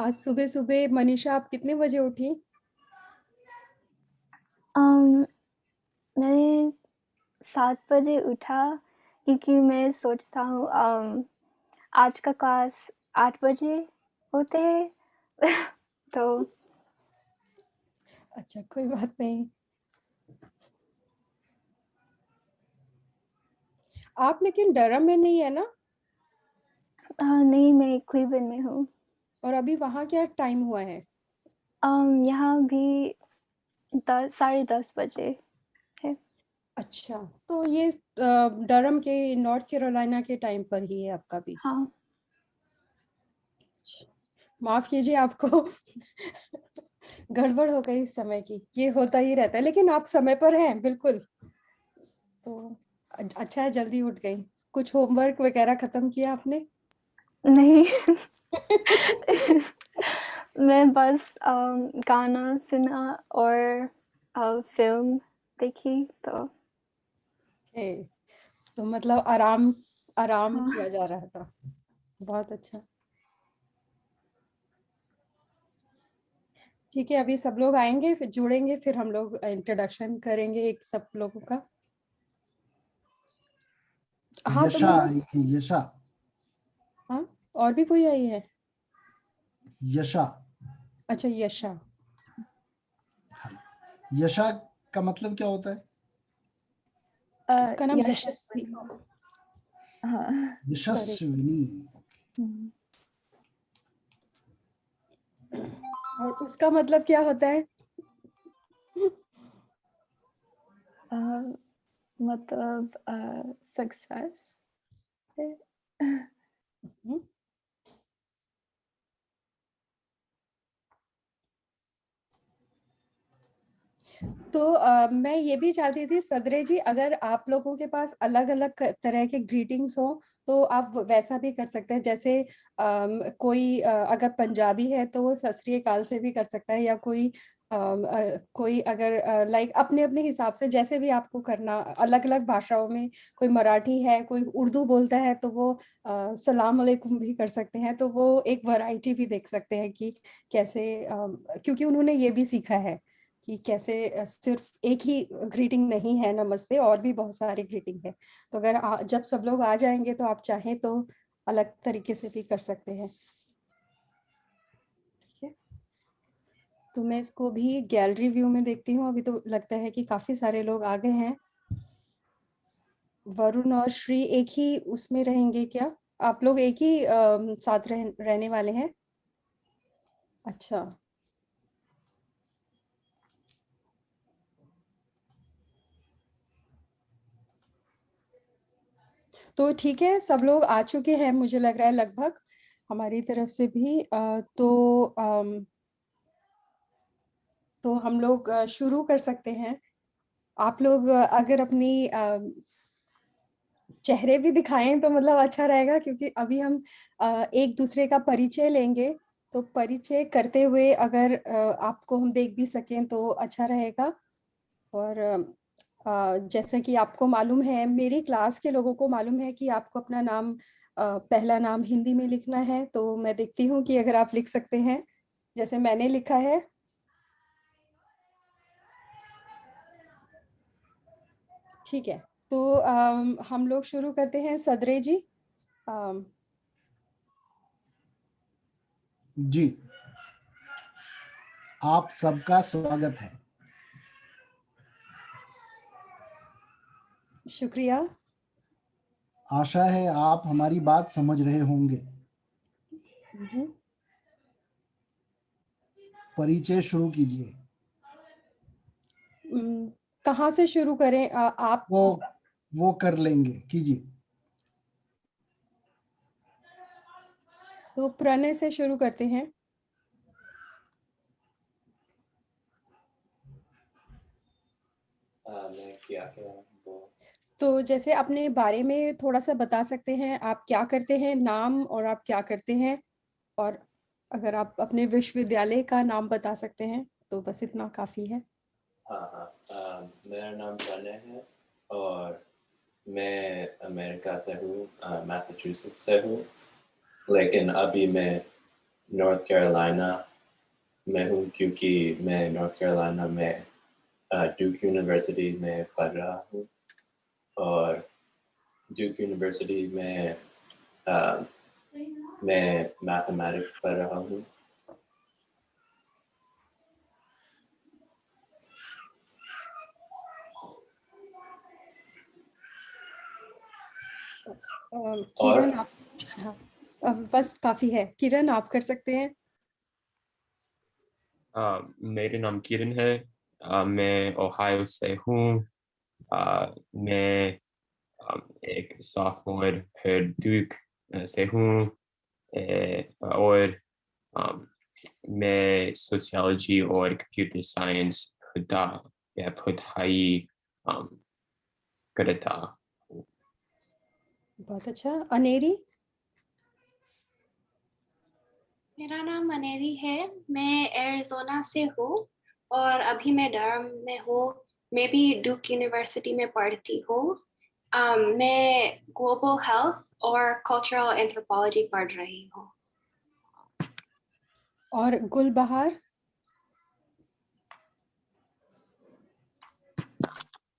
आज सुबह-सुबह मनीषा आप कितने बजे उठी? अम, मैंने 7 बजे उठा क्योंकि मैं सोचता हूँ आज का क्लास 8 बजे होते हैं तो अच्छा, कोई बात नहीं। आप लेकिन डरहम में नहीं है ना? नहीं, मैं क्लीवलैंड में हूँ। और अभी वहाँ क्या टाइम हुआ है? यहाँ भी 10 साढ़े 10 बजे है। अच्छा, तो ये डरहम के नॉर्थ कैरोलिना के टाइम पर ही है आपका भी। हाँ। माफ़ कीजिए आपको गड़बड़ हो गई समय की, ये होता ही रहता है, लेकिन आप समय पर हैं, बिल्कुल। तो अच्छा है जल्दी उठ गई। कुछ होमवर्क वगैरह खत्म किया आपने? नहीं मैं बस गाना सुना और फ़िल्म देखी तो ए, तो मतलब आराम आराम हाँ। किया जा रहा था। बहुत अच्छा। ठीक है, अभी सब लोग आएँगे, फिर जुड़ेंगे, फिर हम लोग इंट्रोडक्शन करेंगे एक सब लोगों का। हाँ, तो यशा मतलब आई है, यशा। हाँ, और भी कोई आई है? यशा। अच्छा, यशा। हाँ, यशा का मतलब क्या होता है? उसका नाम यशस्वी। यशस्विनी। हाँ। सॉरी। यशस्विनी। हुँ। और उसका मतलब क्या होता है? अ, मतलब सक्सेस है। हुँ, तो मैं ये भी चाहती थी सदरे जी, अगर आप लोगों के पास अलग-अलग तरह के ग्रीटिंग्स हो, तो आप वैसा भी कर सकते हैं। जैसे कोई अगर पंजाबी है तो वो सत श्री अकाल से भी कर सकता है, या कोई अगर लाइक अपने-अपने हिसाब से जैसे भी आपको करना, अलग-अलग भाषाओं में, कोई मराठी है, कोई उर्दू बोलता है तो वो सलाम अलैकुम भी कर सकते हैं। तो वो एक वैरायटी भी देख सकते हैं कि कैसे क्योंकि उन्होंने ये भी सीखा है कि कैसे सिर्फ एक ही ग्रीटिंग नहीं है नमस्ते, और भी बहुत सारी ग्रीटिंग है। तो अगर जब सब लोग आ जाएँगे तो आप चाहें तो अलग तरीके से भी कर सकते हैं। ठीक है? तो मैं इसको भी गैलरी व्यू में देखती हूँ, अभी तो लगता है कि काफ़ी सारे लोग आ गए हैं। वरुण और श्री एक ही उसमें रहेंगे क्या? आप लोग एक ही साथ रहने वाले हैं? अच्छा। तो ठीक है, सब लोग आ चुके हैं मुझे लग रहा है लगभग, हमारी तरफ से भी तो हम लोग शुरू कर सकते हैं। आप लोग अगर अपनी चेहरे भी दिखाएँ तो मतलब अच्छा रहेगा, क्योंकि अभी हम एक-दूसरे का परिचय लेंगे, तो परिचय करते हुए अगर आपको हम देख भी सकें तो अच्छा रहेगा। और जैसा कि आपको मालूम है, मेरी क्लास के लोगों को मालूम है कि आपको अपना नाम पहला नाम हिंदी में लिखना है, तो मैं देखती हूँ कि अगर आप लिख सकते हैं, जैसे मैंने लिखा है। ठीक है, तो हम लोग शुरू करते हैं सदरे जी। अम, जी, आप सबका स्वागत है। शुक्रिया। आशा है आप हमारी बात समझ रहे होंगे। हुँ, परिचय शुरू कीजिए। कहाँ से शुरू करें? आप वो वो कर लेंगे, कीजिए। तो प्रणय से शुरू करते हैं। मैं क्या क्या वो तो जैसे अपने बारे में थोड़ा-सा बता सकते हैं, आप क्या करते हैं, नाम और आप क्या करते हैं? और अगर आप अपने विश्वविद्यालय का नाम बता सकते हैं, तो बस इतना काफ़ी है। हाँ हाँ मेरा नाम प्रणय है और मैं अमेरिका से हूँ, मैसाचुसेट्स से हूँ, लेकिन अभी मैं नॉर्थ कैरोलिना में हूँ क्योंकि मैं नॉर्थ कैरोलिना में ड्यूक यूनिवर्सिटी में पढ़ रहा हूँ और ड्यूक यूनिवर्सिटी में मैं मैथमेटिक्स पढ़ रहा हूँ। किरण आप, हाँ, बस काफी है। किरण आप कर सकते हैं। मेरा नाम किरण है। मैं ओहायो से हूँ। मैं एक सॉफ्टवेयर फिर ड्यूक से हूँ। और मैं सोशियोलॉजी और कंप्यूटर साइंस पढ़ाई करता हूँ। बहुत अच्छा। अनेरी। मेरा नाम अनेरी है। मैं एरिज़ोना से हूँ और अभी मैं डरहम में हूँ। मैं भी ड्यूक यूनिवर्सिटी में पढ़ती हूँ। मैं ग्लोबल हेल्थ और कल्चरल एंथ्रोपोलॉजी पढ़ रही हूँ। और गुलबहार।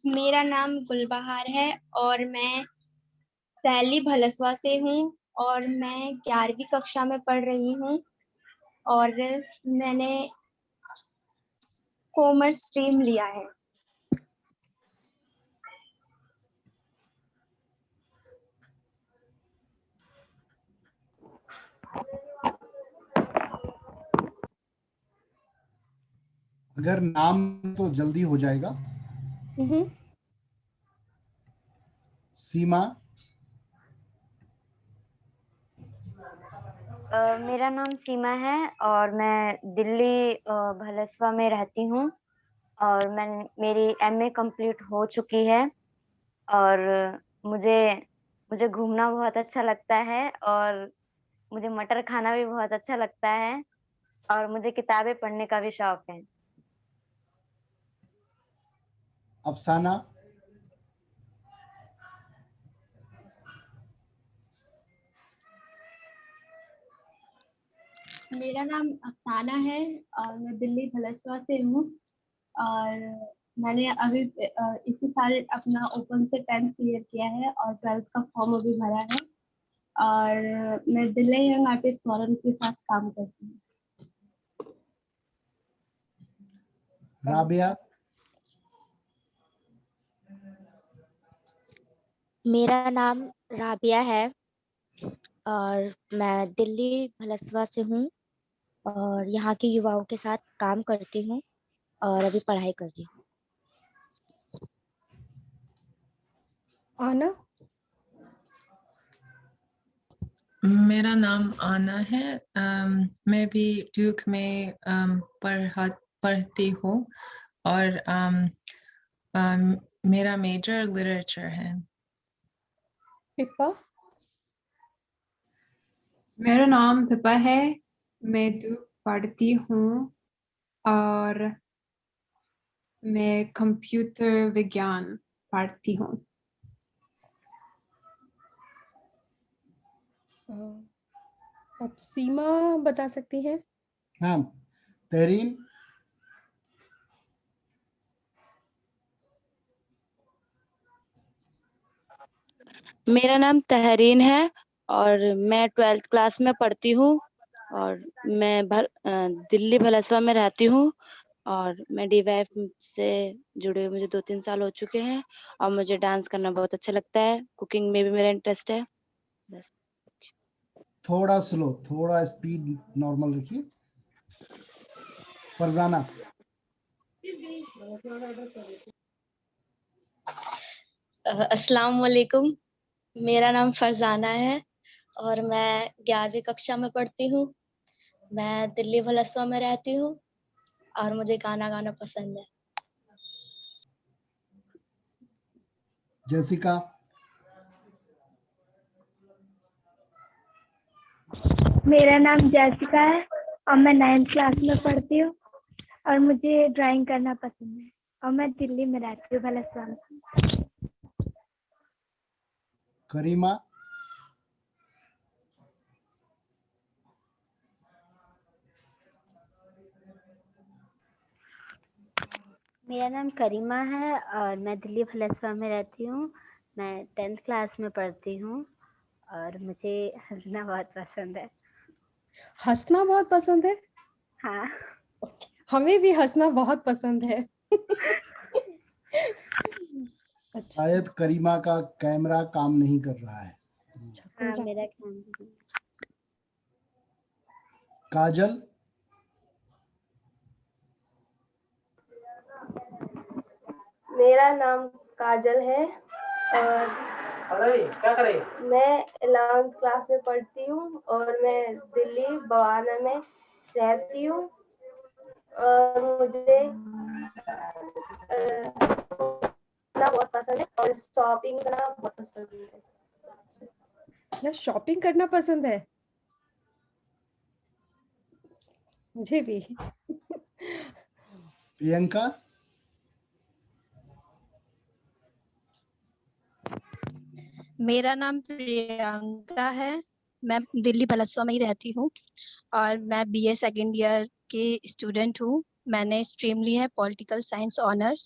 मेरा नाम गुलबहार है और मैं सैली भलसवा से हूँ और मैं 11वीं कक्षा में पढ़ रही हूँ और मैंने कॉमर्स स्ट्रीम लिया है। अगर नाम तो जल्दी हो जाएगा। सीमा। मेरा नाम सीमा है और मैं दिल्ली भलसवा में रहती हूँ और मेरी एमए कंप्लीट हो चुकी है और मुझे मुझे घूमना बहुत अच्छा लगता है और मुझे मटर खाना भी बहुत अच्छा लगता है और मुझे किताबें पढ़ने का भी शौक है। अफसाना। मेरा नाम अफसाना है और मैं दिल्ली भलसवा से हूँ और मैंने अभी इसी साल अपना ओपन से 10th क्लियर किया है और 12th का फॉर्म अभी भरा है और मैं दिल्ली यंग आर्टिस्ट फोरम के साथ काम करती हूँ। राबिया। मेरा नाम राबिया है और मैं दिल्ली भलसवा से हूँ और यहाँ के युवाओं के साथ काम करती हूँ और अभी पढ़ाई कर रही हूँ। आना। मेरा नाम आना है। मैं भी ड्यूक में पढ़ती हूँ और मेरा मेजर लिटरेचर है। पिप्पा। मेरा नाम पिप्पा है। मैं ड्यूक पढ़ती हूँ और मैं कंप्यूटर विज्ञान पढ़ती हूँ। अब सीमा बता सकती हैं। हाँ, तहरीन। मेरा नाम तहरीन है और मैं 12th क्लास में पढ़ती हूँ और मैं दिल्ली भलसवा में रहती हूँ और मैं DYF से जुड़े हुए मुझे 2-3 साल हो चुके हैं और मुझे डांस करना बहुत अच्छा लगता है। कुकिंग में भी मेरा इंटरेस्ट है। बस। थोड़ा स्लो, थोड़ा स्पीड नॉर्मल रखिए। फरजाना। अस्सलाम वालेकुम। मेरा नाम फरजाना है और मैं 11वीं कक्षा में पढ़ती हूँ। मैं दिल्ली भलसवा में रहती हूँ और मुझे गाना गाना पसंद है। जेसिका। मेरा नाम जेसिका है और मैं 9th क्लास में पढ़ती हूँ और मुझे ड्राइंग करना पसंद है और मैं दिल्ली में रहती हूँ भलसवा में। करीमा। मेरा नाम करीमा है और मैं दिल्ली भलसवा में रहती हूँ। मैं 10th क्लास में पढ़ती हूँ और मुझे हंसना बहुत पसंद है। हंसना बहुत पसंद है? हाँ। हमें भी हंसना बहुत पसंद है। अच्छा। शायद करीमा का कैमरा काम नहीं कर रहा है। हाँ, मेरा काम। काजल। मेरा नाम काजल है और क्या करे? मैं 11th क्लास में पढ़ती हूँ और मैं दिल्ली बवाना में रहती हूँ और मुझे करना बहुत पसंद है और शॉपिंग करना बहुत पसंद है। क्या शॉपिंग करना पसंद है? मुझे भी। प्रियंका। मेरा नाम प्रियंका है। मैं दिल्ली भलसवा में ही रहती हूँ और मैं बीए सेकेंड ईयर की स्टूडेंट हूँ। मैंने स्ट्रीम ली है पॉलिटिकल साइंस ऑनर्स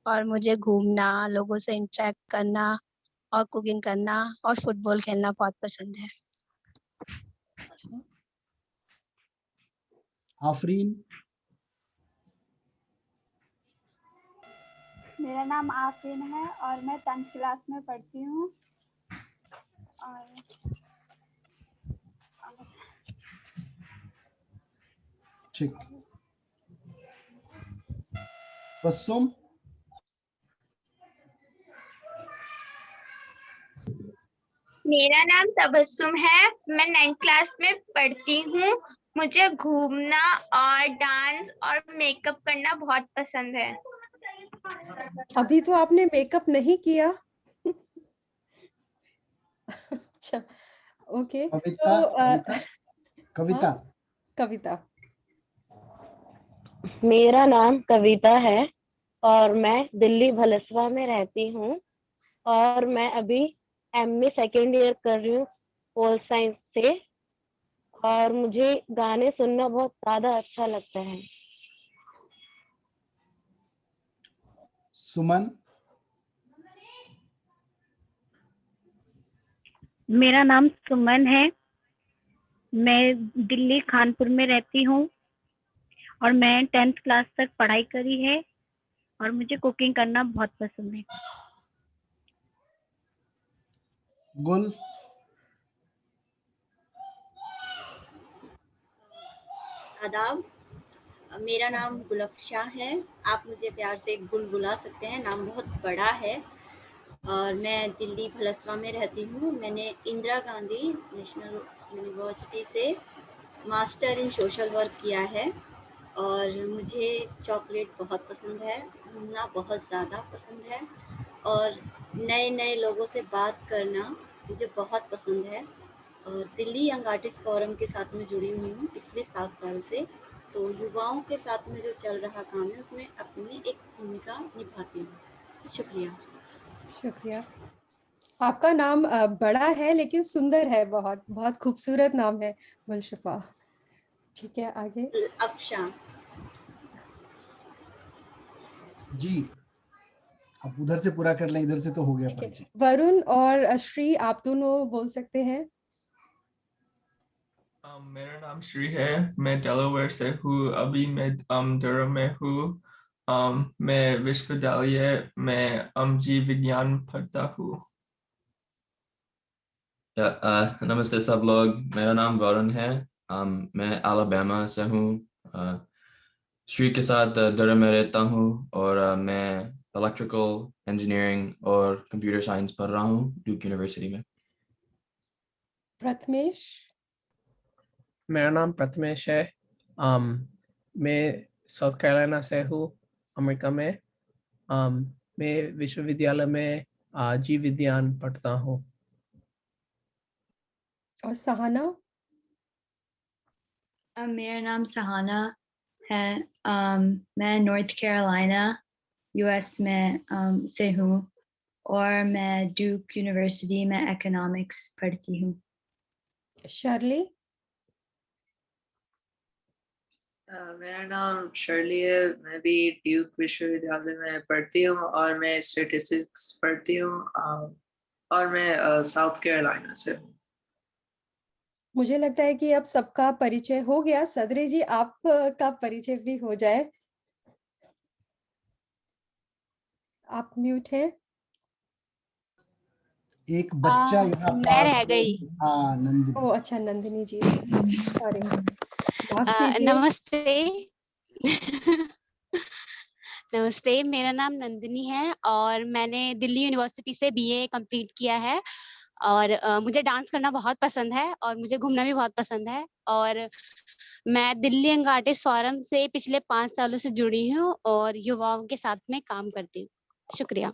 और मुझे घूमना, लोगों से इंटरेक्ट करना और कुकिंग करना और फुटबॉल खेलना बहुत पसंद है। आफरीन। मेरा नाम आफरीन है और मैं 10th क्लास में पढ़ती हूँ और ठीक। बसुम। मेरा नाम तबस्सुम है। मैं 9th क्लास में पढ़ती हूँ। मुझे घूमना और डांस और मेकअप करना बहुत पसंद है। अभी तो आपने मेकअप नहीं किया। अच्छा, ओके। कविता। तो कविता। कविता। मेरा नाम कविता है और मैं दिल्ली भलसवा में रहती हूँ और मैं अभी एमए सेकेंड ईयर कर रही हूँ पोल साइंस से और मुझे गाने सुनना बहुत ज्यादा अच्छा लगता है। सुमन। मेरा नाम सुमन है। मैं दिल्ली खानपुर में रहती हूँ और मैं 10th क्लास तक पढ़ाई करी है और मुझे कुकिंग करना बहुत पसंद है। गुल। आदाब, मेरा नाम गुलफशा है। आप मुझे प्यार से गुल बुला सकते हैं, नाम बहुत बड़ा है और मैं दिल्ली भलसवा में रहती हूँ। मैंने इंदिरा गांधी नेशनल यूनिवर्सिटी से मास्टर इन सोशल वर्क किया है और मुझे चॉकलेट बहुत पसंद है, घूमना बहुत ज़्यादा पसंद है और नए नए लोगों से बात करना मुझे बहुत पसंद है और दिल्ली यंग आर्टिस्ट फोरम के साथ में जुड़ी हुई हूँ पिछले 7 साल से। तो युवाओं के साथ में जो चल रहा काम है उसमें अपनी एक भूमिका निभाती हूँ। शुक्रिया। शुक्रिया। आपका नाम बड़ा है लेकिन सुंदर है, बहुत बहुत खूबसूरत नाम है गुलशफा। ठीक है, आगे। अफशा। जी, आप उधर से पूरा कर लें, इधर से तो हो गया परिचय। वरुण और श्री, आप दोनों बोल सकते हैं। मेरा नाम श्री है। मैं डेलावेयर से हूँ। अभी मैं डरहम में हूँ। मैं विश्वविद्यालय में जीव विज्ञान पढ़ता हूँ। नमस्ते सब लोग, मेरा नाम वरुण है। मैं अलाबामा से हूँ। श्री के साथ डरहम में रहता हूँ और मैं इलेक्ट्रिकल इंजीनियरिंग और कंप्यूटर साइंस पढ़ रहा हूँ ड्यूक यूनिवर्सिटी में। प्रथमेश। मेरा नाम प्रथमेश है। मैं साउथ कैरोलिना से हूँ, अमेरिका में। मैं विश्वविद्यालय में जीव विज्ञान पढ़ता हूँ। और सहाना। मेरा नाम सहाना है। मैं नॉर्थ कैरोलिना यूएस में से हूँ और मैं ड्यूक यूनिवर्सिटी में इकोनॉमिक्स पढ़ती हूँ। शर्ली। मेरा नाम शर्ली है। मैं भी ड्यूक विश्वविद्यालय में पढ़ती हूँ और मैं स्टैटिस्टिक्स पढ़ती हूँ और मैं साउथ कैरोलिना से हूँ। मुझे लगता है कि अब सबका परिचय हो गया। सदरे जी, आप का परिचय भी हो जाए। आप म्यूट हैं। एक बच्चा यहाँ मैं पास रह है। गई। हाँ, नंदिनी। ओह अच्छा, नंदिनी जी, सॉरी, माफ कीजिए। नमस्ते। नमस्ते, मेरा नाम नंदिनी है और मैंने दिल्ली यूनिवर्सिटी से बीए कंप्लीट किया है। और मुझे डांस करना बहुत पसंद है और मुझे घूमना भी बहुत पसंद है। और मैं दिल्ली यंग आर्टिस्ट फोरम से पिछले 5 सालों से जुड़ी हूँ और युवाओं के साथ में काम करती हूँ। शुक्रिया।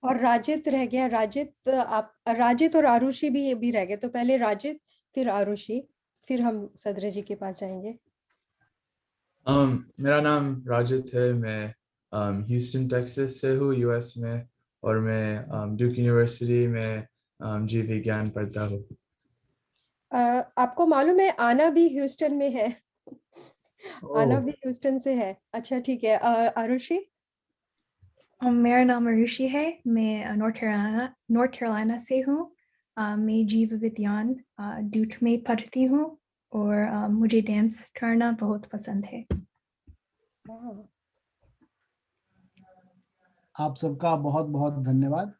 और राजित रह गया। राजित, आप, राजित और आरुषि भी रह गए। तो पहले राजित, फिर आरुषि, फिर हम सदरे जी के पास जाएंगे। मेरा नाम राजित है। मैं ह्यूस्टन टेक्सास से हूँ, यूएस में, और मैं ड्यूक यूनिवर्सिटी में जीव विज्ञान पढ़ता हूँ। आपको मालूम है आना भी ह्यूस्टन में है। आना ओह। भी ह्यूस्टन से है। अच्छा ठीक है। आरुषि? मेरा नाम आरुषि है। मैं नॉर्थ कैरोलिना से हूँ। मैं जीव विज्ञान ड्यूक में पढ़ती हूँ और मुझे डांस करना बहुत पसंद है। आप सबका बहुत बहुत धन्यवाद।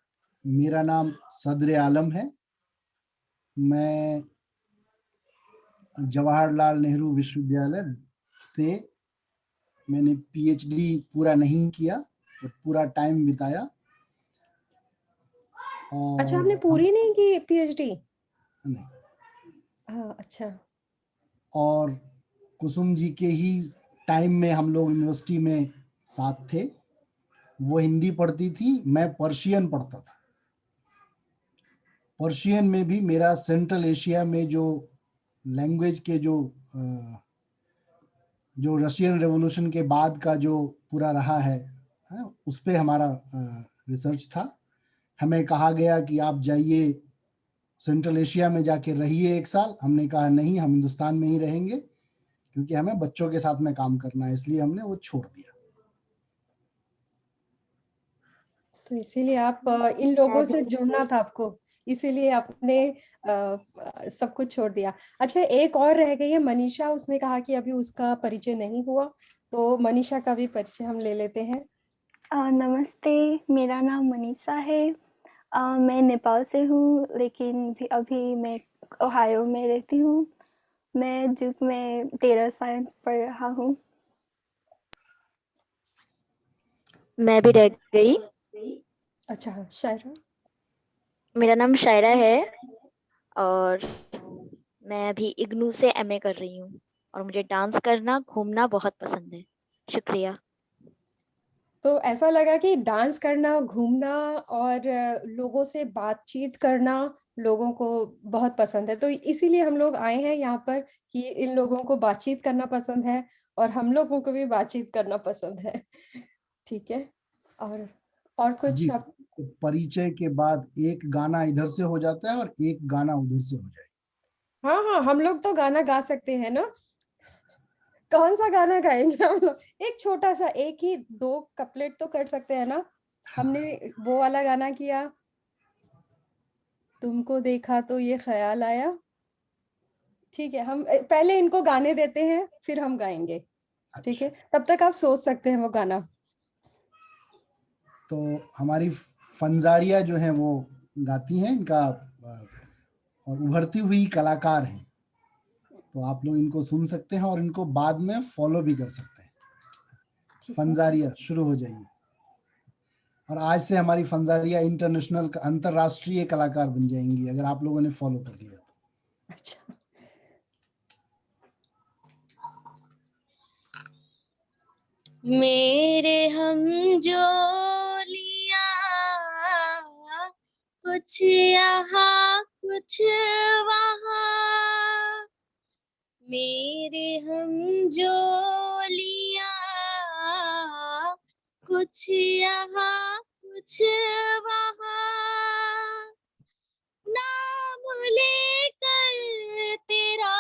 मेरा नाम सदर आलम है। मैं जवाहरलाल नेहरू विश्वविद्यालय से मैंने पीएचडी पूरा नहीं किया, तो पूरा टाइम बिताया। अच्छा, और आपने पूरी नहीं की पीएचडी? नहीं। हाँ, अच्छा। और कुसुम जी के ही टाइम में हम लोग यूनिवर्सिटी में साथ थे। वो हिंदी पढ़ती थी, मैं पर्शियन पढ़ता था। पर्शियन में भी मेरा सेंट्रल एशिया में जो लैंग्वेज के जो रशियन रेवोल्यूशन के बाद का जो पूरा रहा है, उस पे हमारा रिसर्च था। हमें कहा गया कि आप जाइए सेंट्रल एशिया में जाके रहिए 1 साल। हमने कहा नहीं, हम हिंदुस्तान में ही रहेंगे, क्योंकि हमें बच्चों के साथ में काम करना है, इसलिए हमने वो छोड़ दिया। तो इसीलिए आप इन लोगों से जुड़ना था आपको, इसीलिए आपने सब कुछ छोड़ दिया। अच्छा, एक और रह गई है मनीषा। उसने कहा कि अभी उसका परिचय नहीं हुआ, तो मनीषा का भी परिचय हम ले लेते हैं। नमस्ते, मेरा नाम मनीषा है। मैं नेपाल से हूँ, लेकिन अभी मैं ओहायो में रहती हूँ। मैं ड्यूक में डेटा साइंस पढ़ रहा हूँ। मैं भी रह गई। अच्छा, शायरा? मेरा नाम शायरा है और मैं अभी इग्नू से एमए कर रही हूँ और मुझे डांस करना, घूमना बहुत पसंद है। शुक्रिया। तो ऐसा लगा कि डांस करना, घूमना और लोगों से बातचीत करना लोगों को बहुत पसंद है। तो इसीलिए हम लोग आए हैं यहाँ पर कि इन लोगों को बातचीत करना पसंद है और हम लोगों को भी बातचीत करना पसंद है। ठीक है। और कुछ जी, आप? तो परिचय के बाद एक गाना इधर से हो जाता है और एक गाना उधर से हो जाए। हाँ हाँ, हम लोग तो गाना गा सकते हैं ना। कौन सा गाना गाएंगे हम लोग? एक छोटा सा, एक ही 2 कपलेट तो कर सकते हैं ना। हमने वो वाला गाना किया, तुमको देखा तो ये ख्याल आया। ठीक है, हम पहले इनको गाने देते हैं, फिर हम गाएंगे। ठीक है, तब तक आप सोच सकते हैं वो गाना। तो हमारी फंजारिया जो है वो गाती हैं, इनका और उभरती हुई कलाकार हैं, तो आप लोग इनको सुन सकते हैं और इनको बाद में फॉलो भी कर सकते हैं। फंजारिया शुरू हो जाइए। और आज से हमारी फंजारिया इंटरनेशनल, अंतरराष्ट्रीय कलाकार बन जाएंगी अगर आप लोगों ने फॉलो कर लिया तो। अच्छा। मेरे हम जोलियां कुछ यहाँ कुछ वहाँ, मेरे हम जोलियां कुछ यहाँ कुछ वहाँ, नाम लेकर तेरा,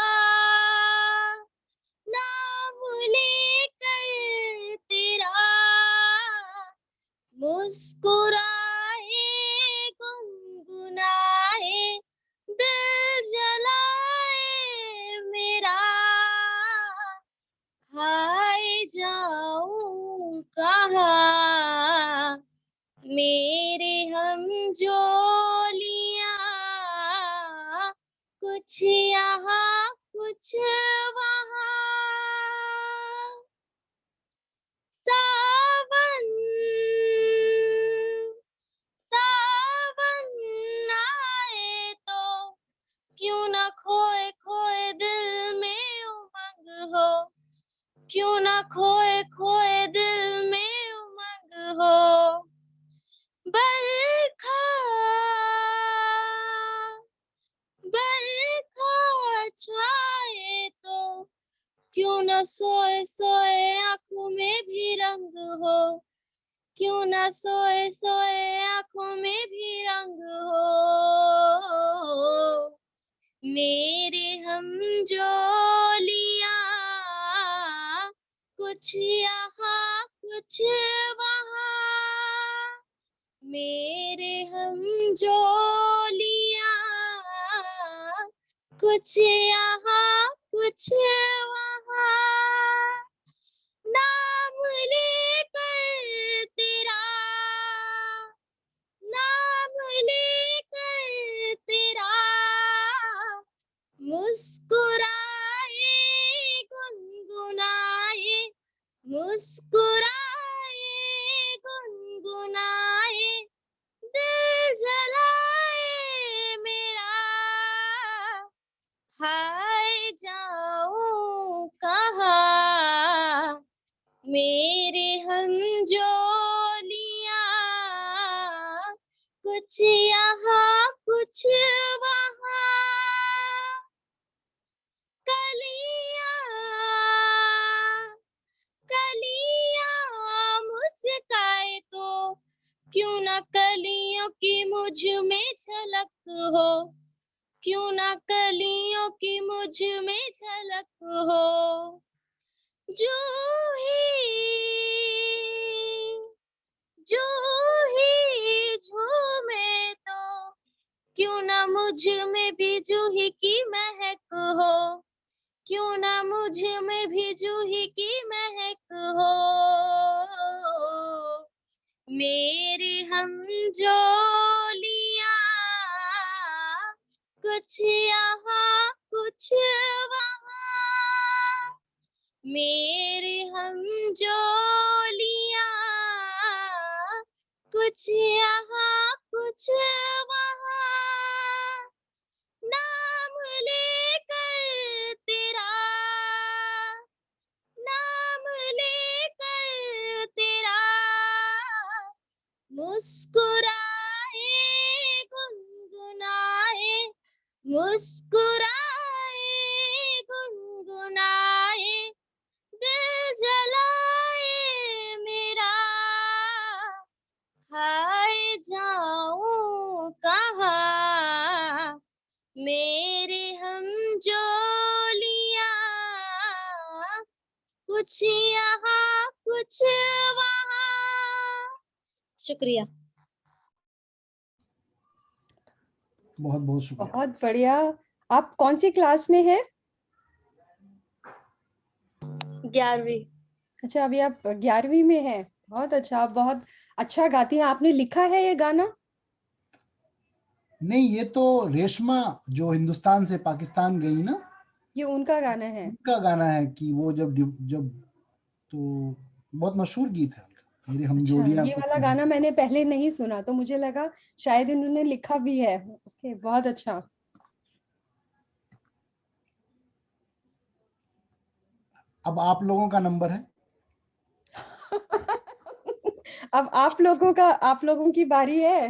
नाम मुस्कुराए गुनगुनाए दिल जलाए मेरा, खाए जाऊं कहाँ मेरे हम जोलियां, कुछ यहाँ कुछ वहाँ। सावन सावन आए तो क्यों ना खोए खोए दिल में उमंग हो, क्यों ना खोए खोए दिल में उमंग हो। बरखा बरखा छाए तो क्यों न सोए सोए आँखों में भी रंग हो, क्यों न सोए सोए आँखों में भी रंग हो। मेरे हम जोलियां, कुछ यहाँ कुछ वहाँ। मेरे हम जोलियां, कुछ यहाँ कुछ वहाँ। नाम लेकर तेरा, नाम लेकर तेरा, मुस्कुराए गुनगुनाए, मुस्कुराए गुनगुनाए दिल जलाए मेरा, हाय जाऊं कहाँ मेरे हम जोलियां, कुछ यहाँ कुछ वहाँ। कलियां कलियां मुस्काए तो क्यों ना कलियों की मुझ में झलक हो, क्यों ना कलियों की मुझ में झलक हो। जूही झूमे तो क्यों ना मुझ में भी जूही की महक हो, क्यों ना मुझ में भी जूही की महक हो। मेरे हम जोलियां, कुछ यहाँ कुछ वहाँ। मेरे हम जोलियां, कुछ यहाँ कुछ वहाँ। नाम लेकर तेरा, नाम लेकर तेरा, मुस्कुराए गुनगुनाए, मुस्कुराए गुनगुनाए दिल जलाए मेरा, हाय जाऊं कहाँ मेरे हम जोलियां, कुछ यहाँ कुछ वहाँ। शुक्रिया। बहुत बहुत शुक्रिया। बहुत बढ़िया। आप कौन सी क्लास में हैं? 11वीं। अच्छा, अभी आप 11वीं में हैं। बहुत अच्छा, आप बहुत अच्छा गाती हैं। आपने लिखा है ये गाना? नहीं, ये तो रेशमा जो हिंदुस्तान से पाकिस्तान गई ना, ये उनका गाना है? उनका गाना है कि वो जब जब तो बहुत मशहूर गीत है उनका, मेरे हम अच्छा, जोड़ियां ये कुछ वाला नहीं। गाना मैंने पहले नहीं सुना, तो मुझे लगा शायद इन्होंने लिखा भी है। ओके, बहुत अच्छा। अब आप लोगों का नंबर है। अब आप लोगों की बारी है।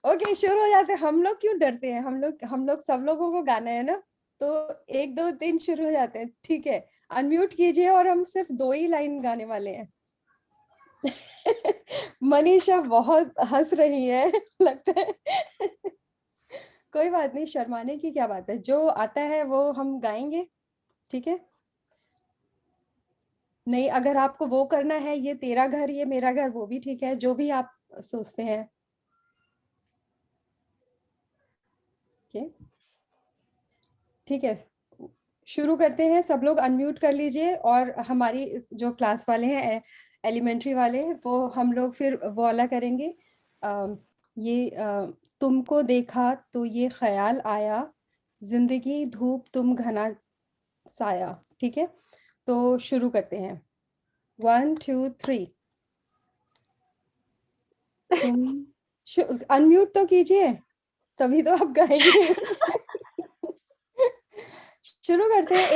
ओके, शुरू हो जाते हैं। हम लोग क्यों डरते हैं? हम लोग सब लोगों को गाना है ना, तो 1 2 3 शुरू हो जाते हैं। ठीक है, अनम्यूट कीजिए और हम सिर्फ 2 ही लाइन गाने वाले हैं। मनीषा बहुत हंस रही है लगता है। कोई बात नहीं, शर्माने की क्या बात है, जो आता है वो हम गाएंगे। ठीक है, नहीं, अगर आपको वो करना है, ये तेरा घर ये मेरा घर, वो भी ठीक है, जो भी आप सोचते हैं। ठीक है, शुरू करते हैं। सब लोग अनम्यूट कर लीजिए, और हमारी जो क्लास वाले हैं एलिमेंट्री वाले, वो हम लोग फिर वो वाला करेंगे। तुमको देखा तो ये ख्याल आया, जिंदगी धूप तुम घना साया। ठीक है, तो शुरू करते हैं। 1 2 3। तुम अनम्यूट तो कीजिए, तभी तो आप गाएंगे। शुरू करते हैं।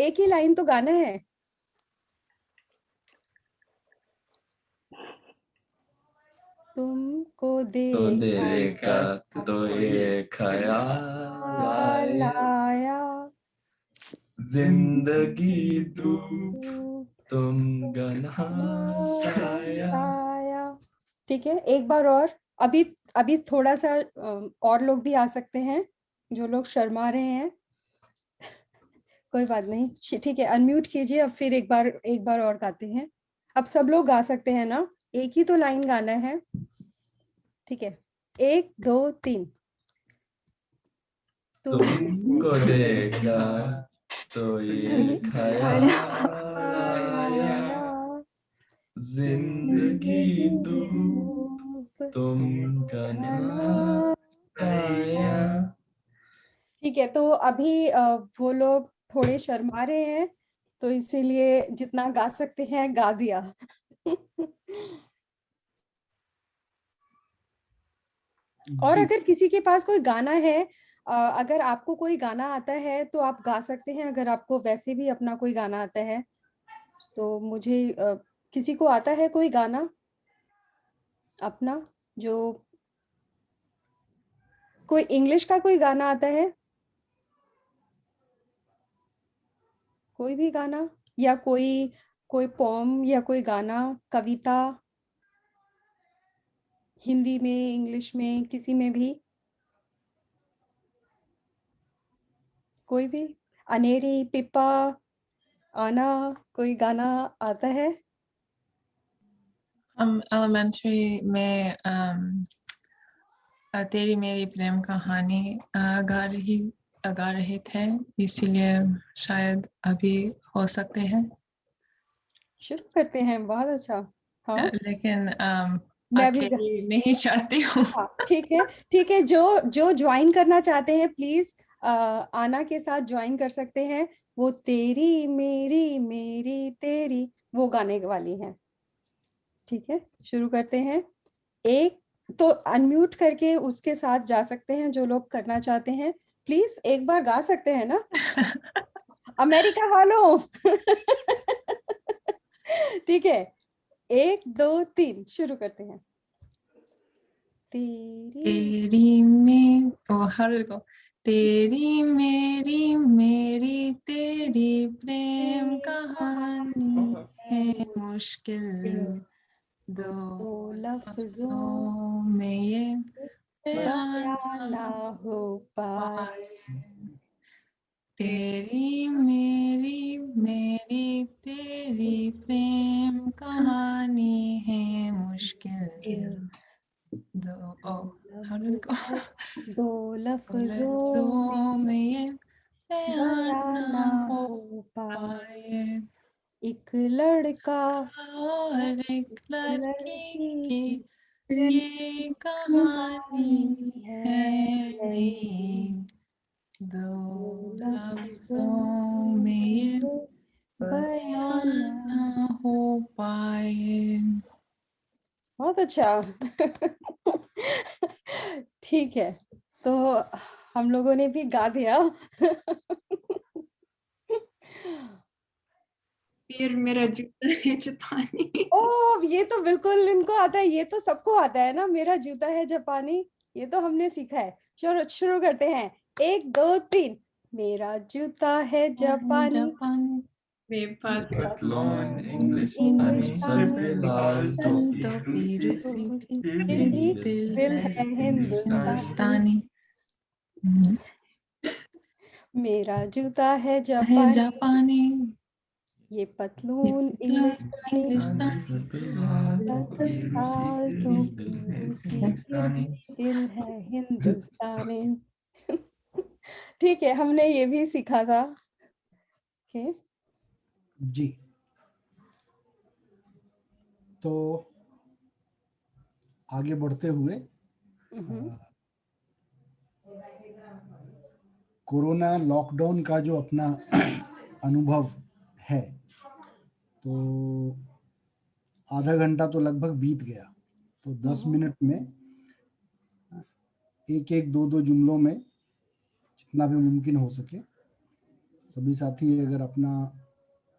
एक ही लाइन तो गाना है। तुमको देखा तो ये ख्याल आया, जिंदगी तुम घना साया। ठीक है, एक बार और। अभी थोड़ा सा और लोग भी आ सकते हैं, जो लोग शर्मा रहे हैं। कोई बात नहीं, ठीक है, अनम्यूट कीजिए। अब फिर एक बार और गाते हैं। अब सब लोग गा सकते हैं ना, एक ही तो लाइन गाना है। ठीक है, 1 2 3। तुमको देखा तो ये ख्याल आया, जिंदगी तुम घना साया। ठीक है, तो अभी वो लोग थोड़े शर्मा रहे हैं, तो इसीलिए जितना गा सकते हैं गा दिया। और अगर किसी के पास कोई गाना है, अगर आपको कोई गाना आता है तो आप गा सकते हैं। अगर आपको वैसे भी अपना कोई गाना आता है तो मुझे किसी को आता है कोई गाना अपना, जो कोई इंग्लिश का कोई गाना आता है, कोई भी गाना, या कोई पोम या कोई गाना, कविता, हिंदी में, इंग्लिश में, किसी में भी, कोई भी। अनेरी, पिप्पा, आना, कोई गाना आता है? हम एलिमेंट्री में तेरी मेरी प्रेम कहानी गा रहे थे, इसीलिए शायद अभी हो सकते हैं। शुरू करते हैं, बहुत अच्छा। हाँ, लेकिन मैं भी नहीं चाहती हूँ। हाँ, ठीक है, जो ज्वाइन करना चाहते हैं प्लीज आना के साथ ज्वाइन कर सकते हैं। वो तेरी मेरी मेरी तेरी, वो गाने वाली हैं। ठीक है, शुरू करते हैं। एक तो अनम्यूट करके उसके साथ जा सकते हैं, जो लोग करना चाहते हैं प्लीज एक बार गा सकते हैं ना। अमेरिका वालों। ठीक है, 1 2 3 शुरू करते हैं। तेरी मेरी तेरी प्रेम कहानी है मुश्किल, दो लफ्जों में ये बयान ना हो पाए। तेरी मेरी तेरी प्रेम कहानी है मुश्किल, दो लफ्जों में ये बयान ना हो पाए। एक लड़का और एक लड़की की ये कहानी है नहीं, दो लफ्जों में ये बयान ना हो पाए। बहुत अच्छा। ठीक है, तो हम लोगों ने भी गा दिया। फिर मेरा जूता है जापानी। ओ, ये तो बिल्कुल इनको आता है, ये तो सबको आता है ना, मेरा जूता है जापानी, ये तो हमने सीखा है। शुरू करते हैं। 1 2 3। मेरा जूता है जापानी, पतलून इंग्लिश पानी, सर पे लाल टोपी रूसी, फिर भी दिल है हिंदुस्तानी। मेरा जूता है जापानी, ये पतलून इंग्लिस्तानी फालतू की उसकी फिर भी दिल है हिंदुस्तानी। ठीक है, हमने ये भी सीखा था। ओके जी, तो आगे बढ़ते हुए कोरोना लॉकडाउन का जो अपना अनुभव है, तो आधा घंटा तो लगभग बीत गया, तो 10 मिनट में एक एक दो दो जुमलों में जितना भी मुमकिन हो सके सभी साथी अगर अपना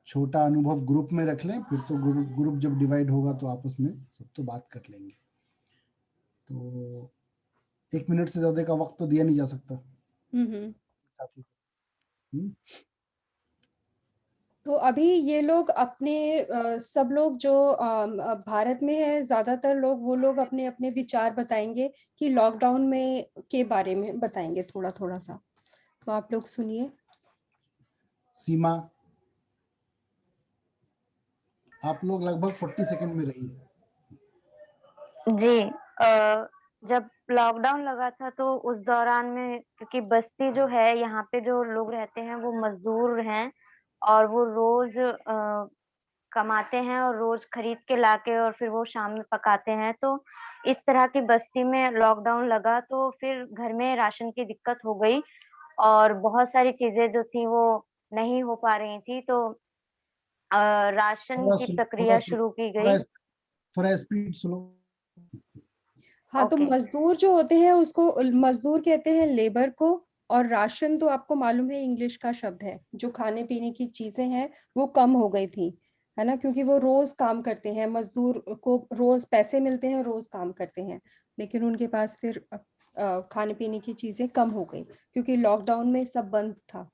छोटा अनुभव ग्रुप में रख लें, फिर तो ग्रुप जब डिवाइड होगा तो आपस में सब तो बात कर लेंगे। तो 1 मिनट से ज्यादा का वक्त तो दिया नहीं जा सकता साथी को। तो अभी ये लोग अपने सब लोग जो भारत में है, ज्यादातर लोग वो लोग अपने अपने विचार बताएंगे कि लॉकडाउन में के बारे में बताएंगे थोड़ा थोड़ा सा। तो आप लोग सुनिए। सीमा, आप लोग लगभग 40 सेकंड में रहिए। जी, जब लॉकडाउन लगा था तो उस दौरान में, क्योंकि बस्ती जो है यहाँ पे जो लोग रहते हैं वो मजदूर हैं और वो रोज कमाते हैं और रोज खरीद के लाके और फिर वो शाम में पकाते हैं। तो इस तरह की बस्ती में लॉकडाउन लगा तो फिर घर में राशन की दिक्कत हो गई और बहुत सारी चीजें जो थी वो नहीं हो पा रही थी, तो राशन की प्रक्रिया शुरू की गई। थोड़ा स्पीड सुनो। हाँ, तो मजदूर जो होते हैं उसको मजदूर कहते हैं लेबर को, और राशन तो आपको मालूम है इंग्लिश का शब्द है। जो खाने पीने की चीजें हैं वो कम हो गई थी, है ना, क्योंकि वो रोज काम करते हैं, मजदूर को रोज पैसे मिलते हैं, रोज काम करते हैं, लेकिन उनके पास फिर खाने पीने की चीजें कम हो गई क्योंकि लॉकडाउन में सब बंद था।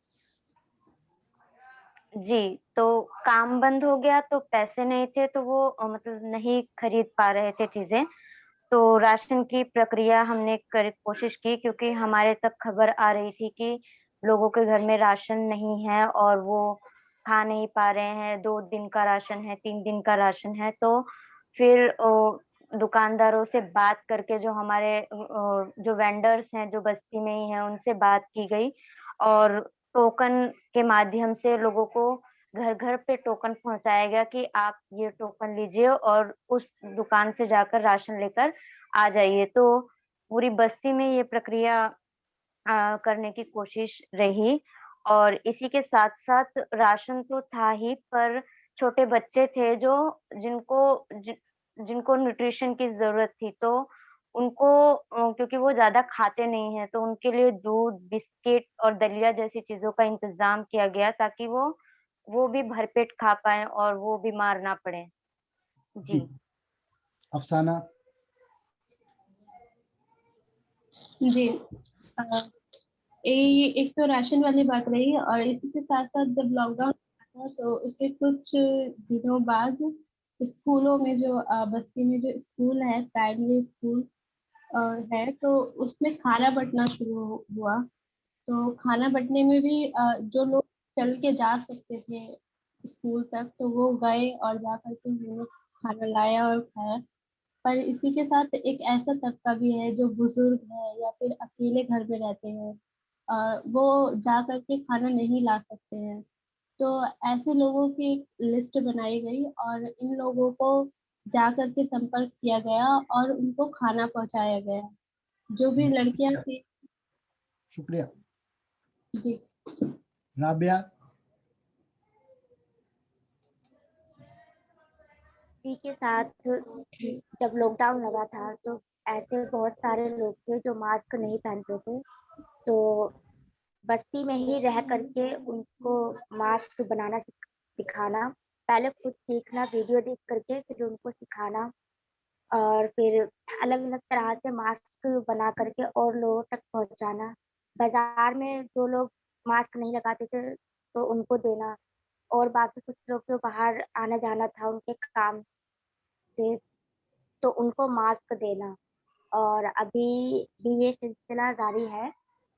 जी, तो काम बंद हो गया तो पैसे नहीं थे तो वो मतलब नहीं खरीद पा रहे थे चीजें। तो राशन की प्रक्रिया हमने कोशिश की, क्योंकि हमारे तक खबर आ रही थी कि लोगों के घर में राशन नहीं है और वो खा नहीं पा रहे हैं। 2 दिन का राशन है, 3 दिन का राशन है। तो फिर दुकानदारों से बात करके, जो हमारे जो वेंडर्स हैं जो बस्ती में ही हैं, उनसे बात की गई और टोकन के माध्यम से लोगों को घर घर पे टोकन पहुंचाया गया कि आप ये टोकन लीजिए और उस दुकान से जाकर राशन लेकर आ जाइए। तो पूरी बस्ती में ये प्रक्रिया करने की कोशिश रही और इसी के साथ साथ राशन तो था ही, पर छोटे बच्चे थे जो जिनको न्यूट्रिशन की जरूरत थी, तो उनको क्योंकि वो ज्यादा खाते नहीं हैं, तो उनके लिए दूध, बिस्किट और दलिया जैसी चीजों का इंतजाम किया गया ताकि वो भी भरपेट खा पाए और वो बीमार ना पड़े। जी। अफसाना। जी, एक तो राशन वाली बात रही और इसी के साथ साथ जब लॉकडाउन था तो उसके कुछ दिनों बाद स्कूलों में जो बस्ती में जो स्कूल है, प्राइमरी स्कूल है, तो उसमें खाना बंटना शुरू हुआ। तो खाना बंटने में भी जो लोग चल के जा सकते थे स्कूल तक तो वो गए और जा करके उन्होंने खाना लाया और खाया। पर इसी के साथ एक ऐसा तबका भी है जो बुजुर्ग है या फिर अकेले घर में रहते हैं, वो जा करके खाना नहीं ला सकते हैं। तो ऐसे लोगों की एक लिस्ट बनाई गई और इन लोगों को जा करके संपर्क किया गया और उनको खाना पहुंचाया गया। जो भी लड़कियां थी। शुक्रिया। जी। राबिया। इसी के साथ जब लॉकडाउन लगा था तो ऐसे बहुत सारे लोग थे जो मास्क नहीं पहनते थे, तो बस्ती में ही रह करके उनको मास्क बनाना सिखाना, पहले खुद सीखना, वीडियो देख करके फिर उनको सिखाना और फिर अलग अलग तरह से मास्क बना करके और लोगों तक पहुंचाना। बाजार में जो लोग मास्क नहीं लगाते थे तो उनको देना, और बाकी कुछ लोग जो बाहर आना जाना था उनके काम से तो उनको मास्क देना। और अभी भी ये सिलसिला जारी है।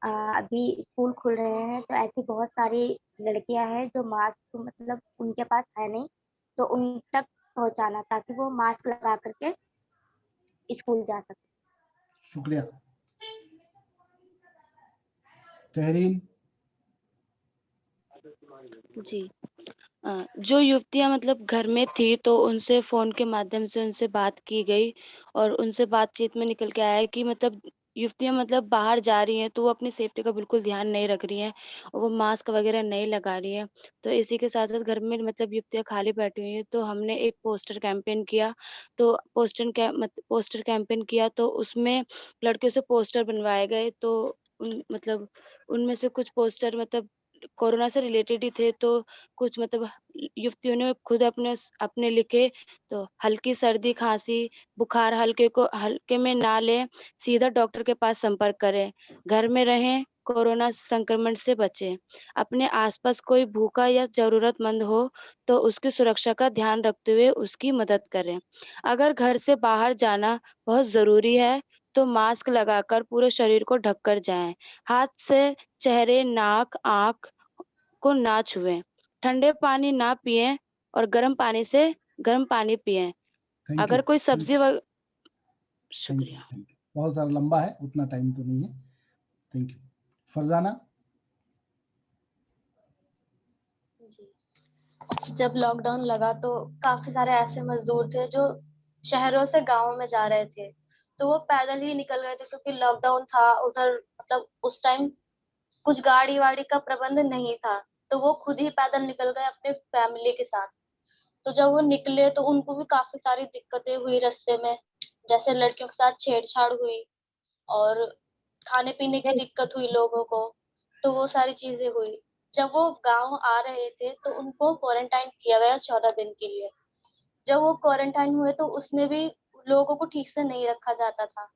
अभी स्कूल खुल रहे हैं तो ऐसी बहुत सारी लड़कियां हैं जो मास्क मतलब उनके पास है नहीं, तो उन तक पहुंचाना ताकि वो मास्क लगा करके स्कूल जा सके। शुक्रिया। तहरीन। जी, जो युवतियां मतलब घर में थी तो उनसे फोन के माध्यम से उनसे बात की गई और उनसे बातचीत में निकल के आया कि मतलब युवतियां मतलब बाहर जा रही हैं तो वो अपनी सेफ्टी का बिल्कुल ध्यान नहीं रख रही हैं और वो मास्क वगैरह नहीं लगा रही हैं। तो इसी के साथ साथ घर में मतलब युवतियां खाली बैठी हुई हैं तो हमने एक पोस्टर कैंपेन किया। तो पोस्टर कैंपेन किया तो उसमें लड़कियों से पोस्टर बनवाए गए। तो मतलब उनमें से कुछ पोस्टर मतलब कोरोना से रिलेटेड ही थे। तो कुछ मतलब युवतियों ने खुद अपने लिखे। तो हल्की सर्दी खांसी बुखार हल्के में ना लें, सीधा डॉक्टर के पास संपर्क करें, घर में रहें, कोरोना संक्रमण से बचें। अपने आसपास कोई भूखा या जरूरतमंद हो तो उसकी सुरक्षा का ध्यान रखते हुए उसकी मदद करें। अगर घर से बाहर जाना बहुत जरूरी है तो मास्क लगाकर पूरे शरीर को ढककर जाएं। हाथ से चेहरे, नाक, आंख को ना छुएं। ठंडे पानी ना पिएं और गर्म पानी पिएं। Thank you. अगर कोई सब्जी थैंक शुक्रिया। यू। बहुत सारा लंबा है, उतना टाइम तो नहीं है। Thank you. फरजाना। जब लॉकडाउन लगा तो काफी सारे ऐसे मजदूर थे जो शहरों से गांवों में जा रहे थे, तो वो पैदल ही निकल गए थे क्योंकि लॉकडाउन था उधर। मतलब उस टाइम कुछ गाड़ी वाड़ी का प्रबंध नहीं था, तो वो खुद ही पैदल निकल गए अपने फैमिली के साथ। तो जब वो निकले तो उनको भी काफी सारी दिक्कतें हुई रास्ते में, जैसे लड़कियों के साथ छेड़छाड़ हुई और खाने पीने की दिक्कत हुई लोगों को। तो वो सारी चीजें हुई। जब वो गांव आ रहे थे तो उनको क्वारंटाइन किया गया 14 दिन के लिए। जब वो क्वारंटाइन हुए तो उसमें भी लोगों को ठीक से नहीं रखा जाता था,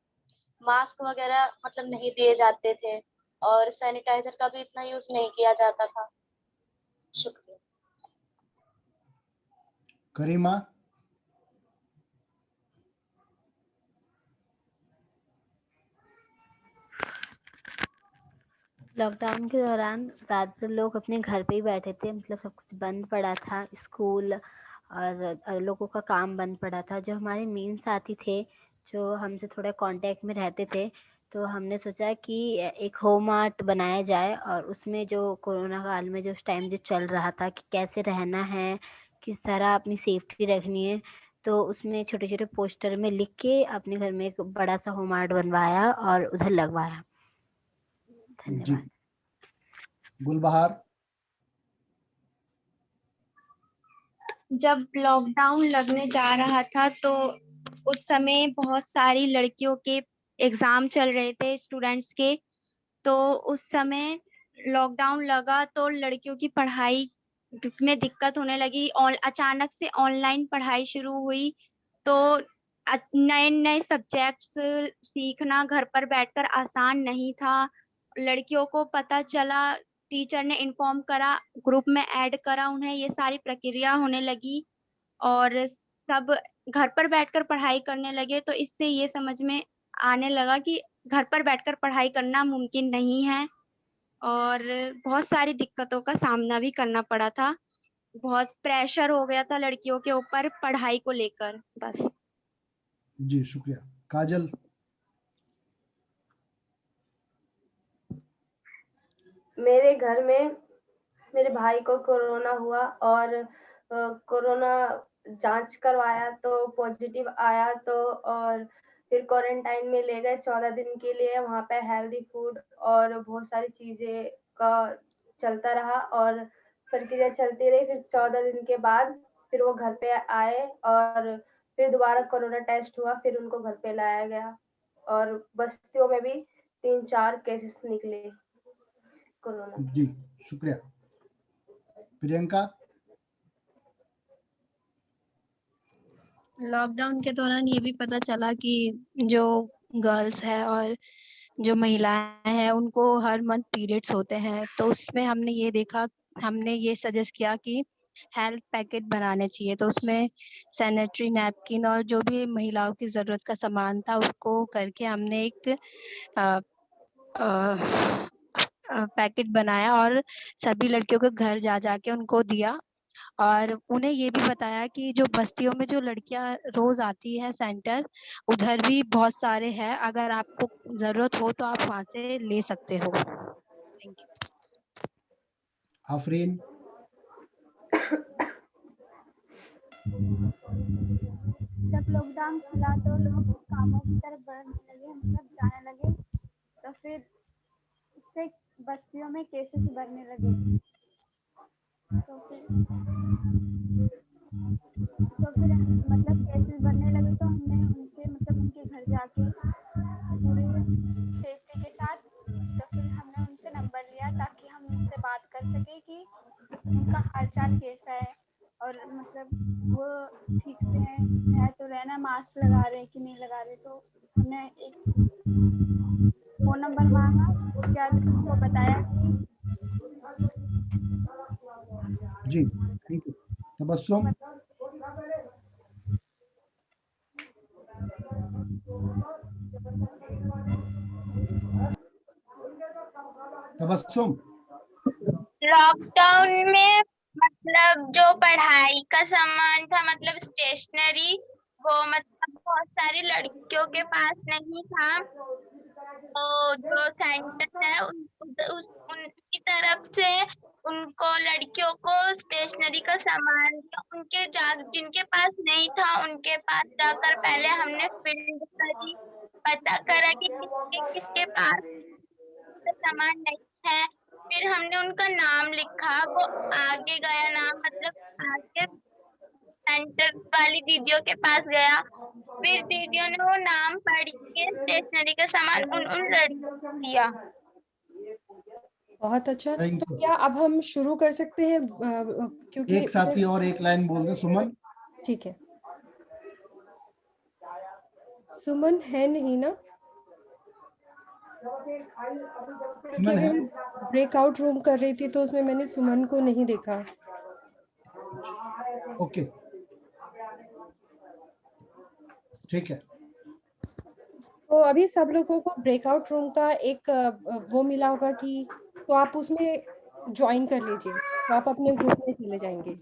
मास्क वगैरह मतलब नहीं दिए जाते थे और सैनिटाइजर का भी इतना यूज नहीं किया जाता था। शुक्रिया। करीमा। लॉकडाउन के दौरान ज़्यादातर लोग अपने घर पे ही बैठे थे, मतलब सब कुछ बंद पड़ा था, स्कूल और लोगों का काम बंद पड़ा था। जो हमारे मेन साथी थे जो हमसे थोड़ा कांटेक्ट में रहते थे, तो हमने सोचा कि एक होम आर्ट बनाया जाए और उसमें जो कोरोना काल में जो उस टाइम जो चल रहा था कि कैसे रहना है, किस तरह अपनी सेफ्टी रखनी है, तो उसमें छोटे छोटे पोस्टर में लिख के अपने घर में एक बड़ा सा होम आर्ट बनवाया और उधर लगवाया। जी। गुलबहार। जब लॉकडाउन लगने जा रहा था तो उस समय बहुत सारी लड़कियों के एग्जाम चल रहे थे स्टूडेंट्स के। तो उस समय लॉकडाउन लगा तो लड़कियों की पढ़ाई में दिक्कत होने लगी। अचानक से ऑनलाइन पढ़ाई शुरू हुई तो नए नए सब्जेक्ट्स सीखना घर पर बैठकर आसान नहीं था। लड़कियों को पता चला, टीचर ने इन्फॉर्म करा, ग्रुप में ऐड करा उन्हें, ये सारी प्रक्रिया होने लगी और सब घर पर बैठकर पढ़ाई करने लगे। तो इससे ये समझ में आने लगा कि घर पर बैठकर पढ़ाई करना मुमकिन नहीं है और बहुत सारी दिक्कतों का सामना भी करना पड़ा था। बहुत प्रेशर हो गया था लड़कियों के ऊपर पढ़ाई को लेकर। बस। जी शुक्रिया। काजल। मेरे घर में मेरे भाई को कोरोना हुआ और कोरोना जांच करवाया तो पॉजिटिव आया, तो और फिर क्वारंटाइन में ले गए 14 दिन के लिए। वहाँ पे हेल्दी फूड और बहुत सारी चीजें का चलता रहा और प्रक्रिया चलती रही। फिर 14 दिन के बाद फिर वो घर पे आए और फिर दोबारा कोरोना टेस्ट हुआ, फिर उनको घर पे लाया गया और बस्तियों में भी 3-4 केसेस निकले कोरोना। जी शुक्रिया। प्रियंका। लॉकडाउन के दौरान ये भी पता चला कि जो गर्ल्स है और जो महिलाएं हैं उनको हर मंथ पीरियड्स होते हैं, तो उसमें हमने ये सजेस्ट किया कि हेल्थ पैकेट बनाने चाहिए। तो उसमें सैनिटरी नैपकिन और जो भी महिलाओं की ज़रूरत का सामान था उसको करके हमने एक पैकेट बनाया और सभी लड़कियों के घर जा जाके उनको दिया और उन्हें ये भी बताया कि जो बस्तियों में जो लड़कियां रोज आती है सेंटर, उधर भी बहुत सारे हैं, अगर आपको जरूरत हो तो आप वहां से ले सकते हो। Thank you. आफरीन। जब लॉकडाउन खुला तो लोग कामों की तरफ बढ़ने लगे, मतलब जाने लगे, तो फिर उससे बस्तियों में केसेस बढ़ने लगे। तो फिर मतलब केसेस बढ़ने लगे तो हमने उनसे मतलब उनके घर जाके पूरे सेफ्टी के साथ, तो फिर हमने उनसे नंबर लिया ताकि हम उनसे बात कर सके कि उनका हालचाल कैसा है और मतलब वो ठीक से है तो रहना, मास्क लगा रहे कि नहीं लगा रहे। तो हमने एक फोन नंबर मांगा, उसके बाद उनको बताया कि जी thank you. Tabassum. Tabassum. Lockdown में मतलब जो पढ़ाई का सामान था, मतलब स्टेशनरी, वो मतलब बहुत सारी लड़कियों के पास नहीं था। तो जो सेंटर है उनकी तरफ से उनको लड़कियों को स्टेशनरी का सामान जिनके पास नहीं था उनके पास जाकर पहले हमने फील्ड करी, पता करा कि किसके किसके पास सामान नहीं है। फिर हमने उनका नाम लिखा, वो आगे गया नाम, मतलब आगे सेंटर वाली दीदियों के पास गया। फिर दीदियों ने वो नाम पढ़ के स्टेशनरी का सामान उन उन लड़कियों को दिया। बहुत अच्छा। तो क्या अब हम शुरू कर सकते हैं, क्योंकि एक साथी और एक लाइन बोल दे। सुमन। ठीक है, सुमन है नहीं ना, क्योंकि अभी मैं ब्रेकआउट रूम कर रही थी तो उसमें मैंने सुमन को नहीं देखा। ओके ठीक है। तो अभी सब लोगों को ब्रेकआउट रूम का एक वो मिला होगा कि, तो आप उसमें ज्वाइन कर लीजिए, तो आप अपने ग्रुप में चले जाएंगे।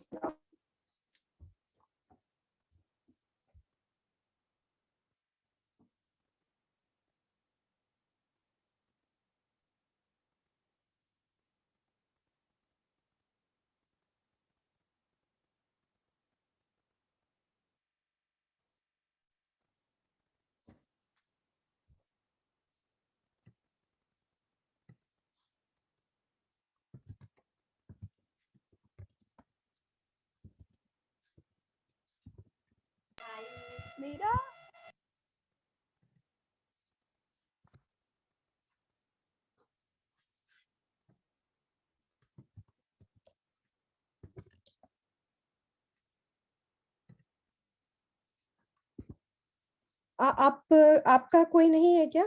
मेरा आप आपका कोई नहीं है क्या?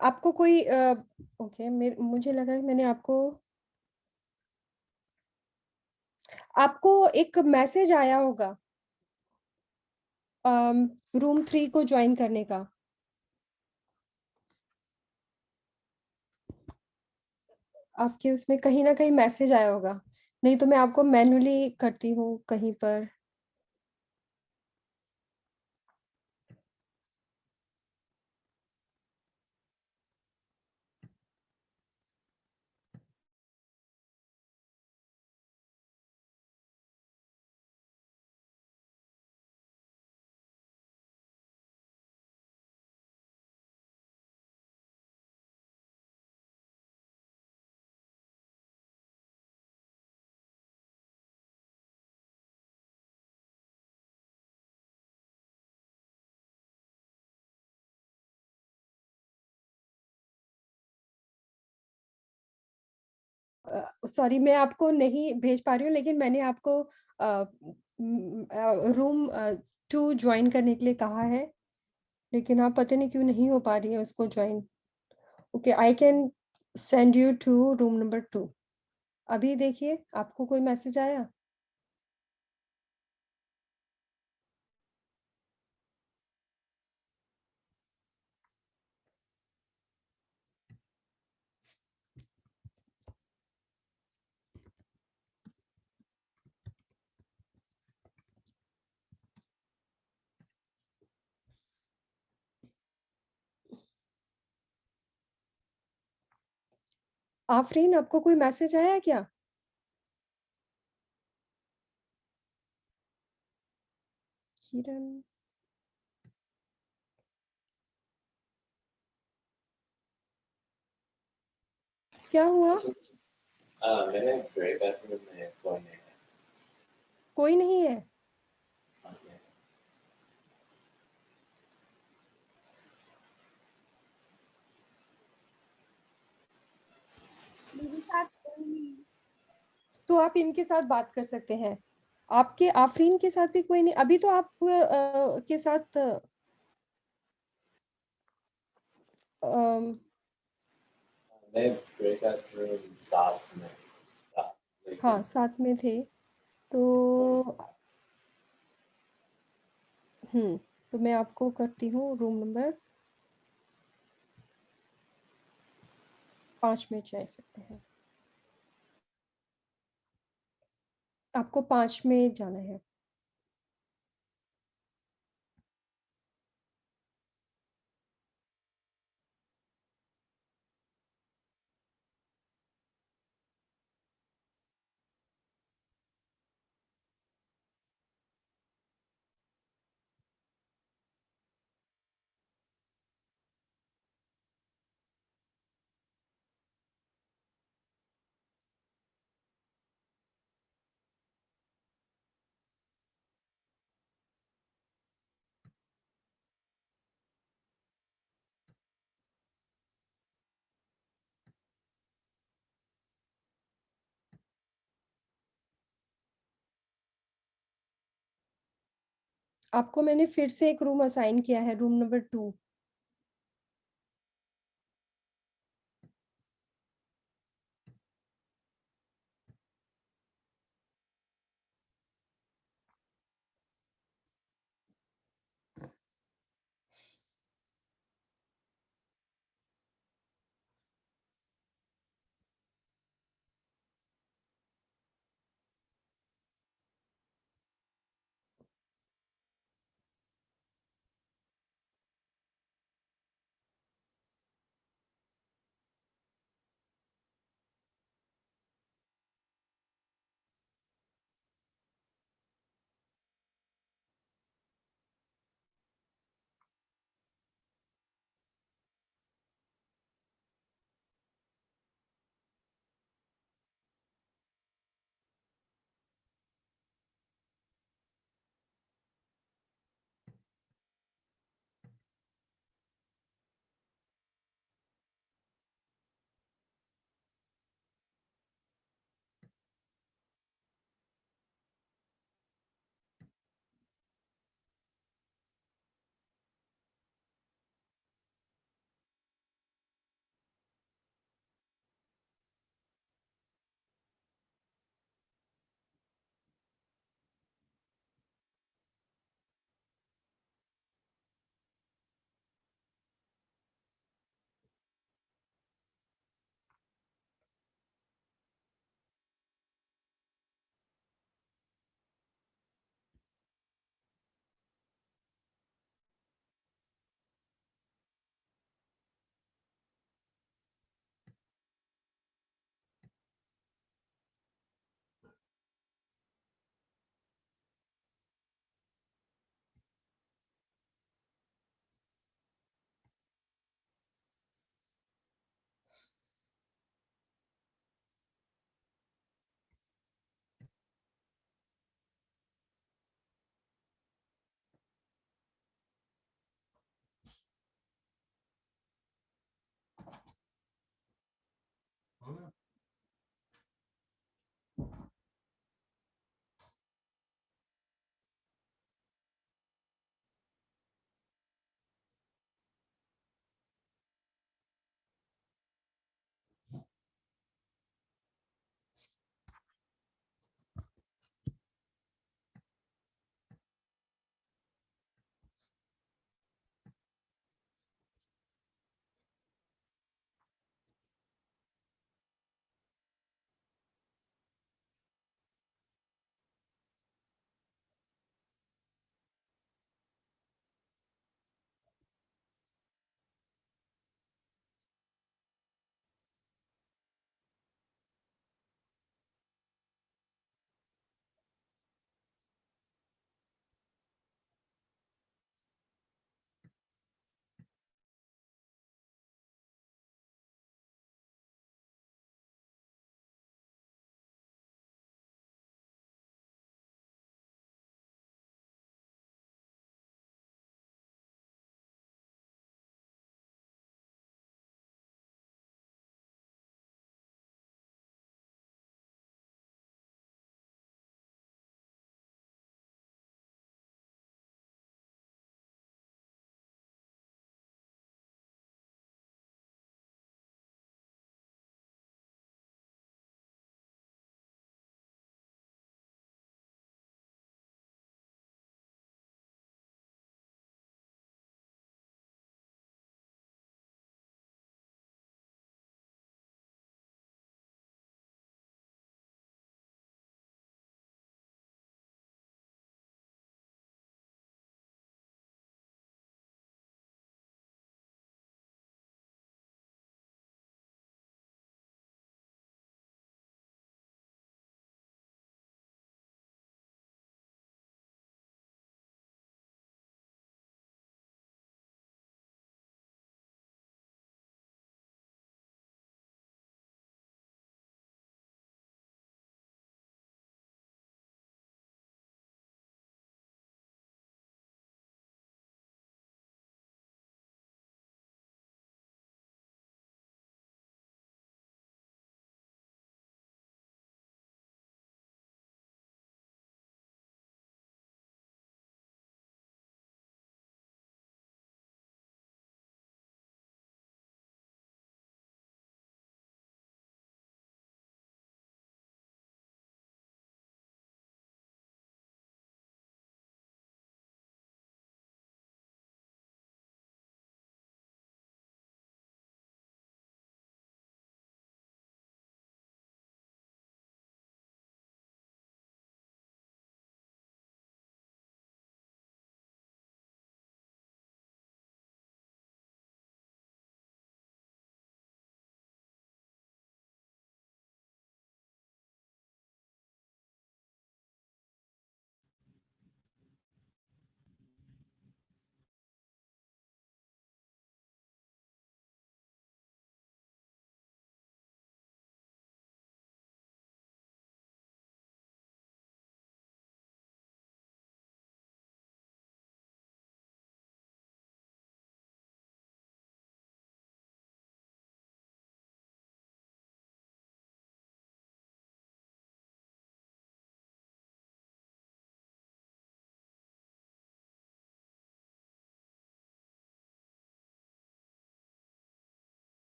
आपको कोई ओके, मुझे लगा कि मैंने आपको एक मैसेज आया होगा रूम 3 को ज्वाइन करने का। आपके उसमें कहीं ना कहीं मैसेज आया होगा, नहीं तो मैं आपको मैन्युअली करती हूँ कहीं पर। सॉरी, मैं आपको नहीं भेज पा रही हूँ, लेकिन मैंने आपको रूम 2 ज्वाइन करने के लिए कहा है, लेकिन आप पता नहीं क्यों नहीं हो पा रही है उसको join. Okay, I can send you to room number 2। अभी देखिए, आपको कोई मैसेज आया? आफरीन, आपको कोई मैसेज आया है क्या? किरण। क्या हुआ? मेरे ब्रेकअप में कोई नहीं है। कोई नहीं है? मेरे साथ कोई नहीं है। तो आप इनके साथ बात कर सकते हैं। आपके आफरीन के साथ भी कोई नहीं, अभी तो आप के साथ अम, मैं ब्रेकअप में साथ में था, हाँ लेकिन साथ में थे तो तो मैं आपको करती हूँ रूम नंबर 5 में जा सकते हैं। आपको 5 में जाना है। आपको मैंने फिर से एक रूम असाइन किया है, रूम नंबर 2।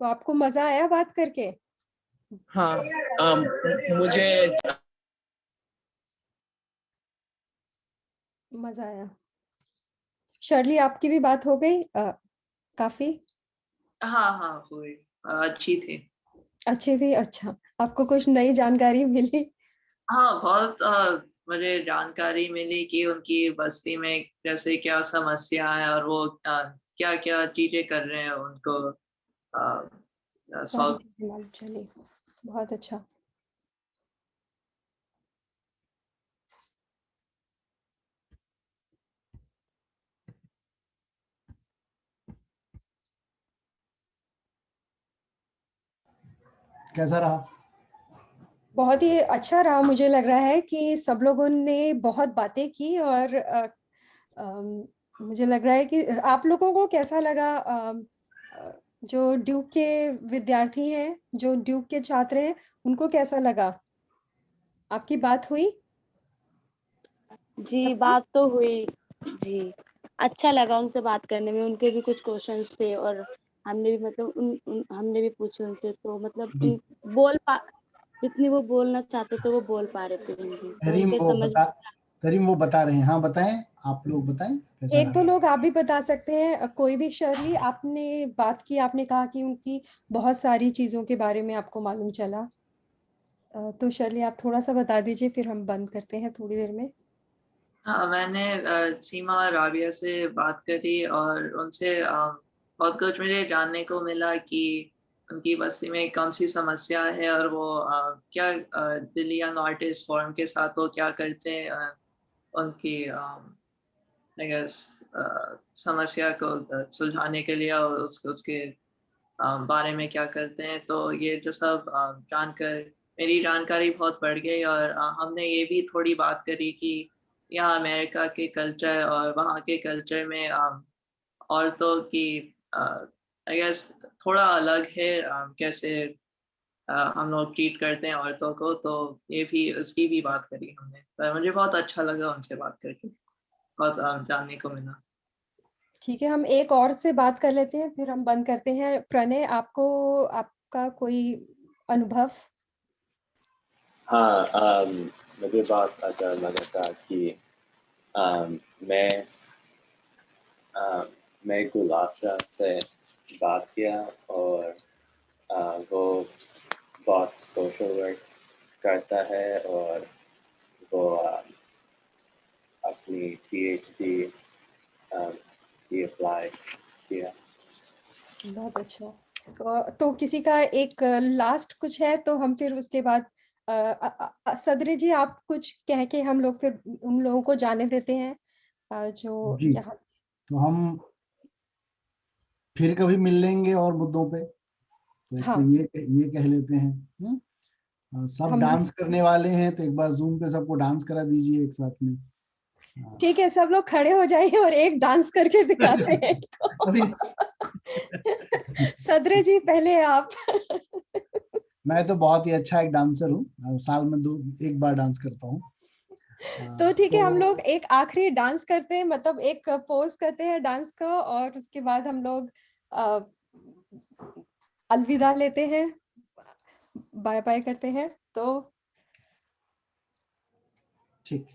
तो आपको मजा आया बात करके? हाँ, मुझे मजा आया। शर्ली, आपकी भी बात हो गई काफी? हाँ हाँ हुई, अच्छी थी। अच्छी थी, अच्छा। आपको कुछ नई जानकारी मिली? हाँ बहुत मुझे जानकारी मिली कि उनकी बस्ती में जैसे क्या समस्या है और वो क्या क्या चीजें कर रहे हैं उनको सारी सॉल्व। चीजें मालूम चली, बहुत अच्छा। कैसा रहा? बहुत ही अच्छा रहा। मुझे लग रहा है कि सब लोगों ने बहुत बातें की और मुझे लग रहा है कि आप लोगों को कैसा लगा? जो ड्यूक के विद्यार्थी हैं, जो ड्यूक के छात्र हैं, उनको कैसा लगा? आपकी बात हुई? जी, बात तो हुई। जी, अच्छा लगा उनसे बात करने में। उनके भी कुछ क्वेश्चंस थे और हमने भी मतलब हमने भी पूछे उनसे, तो मतलब जी, जितनी वो बोलना चाहते थे वो बोल पा रहे थे हिंदी, तो तरीम उनके वो समझ बता तरीम वो बता रहे हैं। हाँ बताएं, आप लोग बताएं कैसा एक दो रहा? लोग आप भी बता सकते हैं, कोई भी। शर्ली, आपने बात की, आपने कहा कि उनकी बहुत सारी चीजों के बारे में आपको मालूम चला। तो शर्ली, आप थोड़ा सा बता दीजिए, फिर हम बंद करते हैं थोड़ी देर में। हाँ मैंने सीमा और राबिया से बात करी और उनसे बहुत कुछ मुझे जानने को मिला कि उनकी बस्ती में कौन सी समस्या है और वो क्या दिल्ली यंग आर्टिस्ट फोरम के साथ वो क्या करते हैं उनकी आई गेस समस्या को सुलझाने के लिए और उसके बारे में क्या करते हैं। तो ये जो सब जानकर मेरी जानकारी बहुत बढ़ गई और हमने ये भी थोड़ी बात करी कि यहाँ अमेरिका के कल्चर और वहाँ के कल्चर में औरतों की आई गेस थोड़ा अलग है कैसे हम लोग ट्रीट करते हैं औरतों को। तो ये भी उसकी भी बात करी हमने, पर मुझे बहुत अच्छा लगा उनसे बात करके, बहुत जानने को मिला। ठीक है, हम एक और से बात कर लेते हैं, फिर हम बंद करते हैं। प्रणय, आपका कोई अनुभव? हाँ, मुझे बहुत अच्छा लगा था कि अम, मैं मैं गुलाबशाह से बात किया और वो बहुत सोशल वर्क करता है और वो अपनी PhD भी अप्लाई किया। बहुत अच्छा। तो किसी का एक लास्ट कुछ है तो हम फिर उसके बाद सदरी जी, आप कुछ कह के हम लोग फिर उन लोगों को जाने देते हैं जो जी, यहाँ। तो हम फिर कभी मिल लेंगे और मुद्दों पे। तो एक तो हाँ, ये कह लेते हैं। सब हम डांस करने वाले हैं तो एक बार जूम पे सबको डांस करा दीजिए एक साथ में। ठीक है, सब लोग खड़े हो जाइए और एक डांस करके दिखाते हैं अभी सदरे जी, पहले आप। मैं तो बहुत ही अच्छा एक डांसर हूँ, साल में एक बार डांस करता हूँ। तो ठीक है, हम तो लोग एक आखिरी डांस करते हैं, मतलब एक पोज करते हैं डांस का, और उसके बाद हम लोग अ, अलविदा लेते हैं, बाय बाय करते हैं। तो ठीक,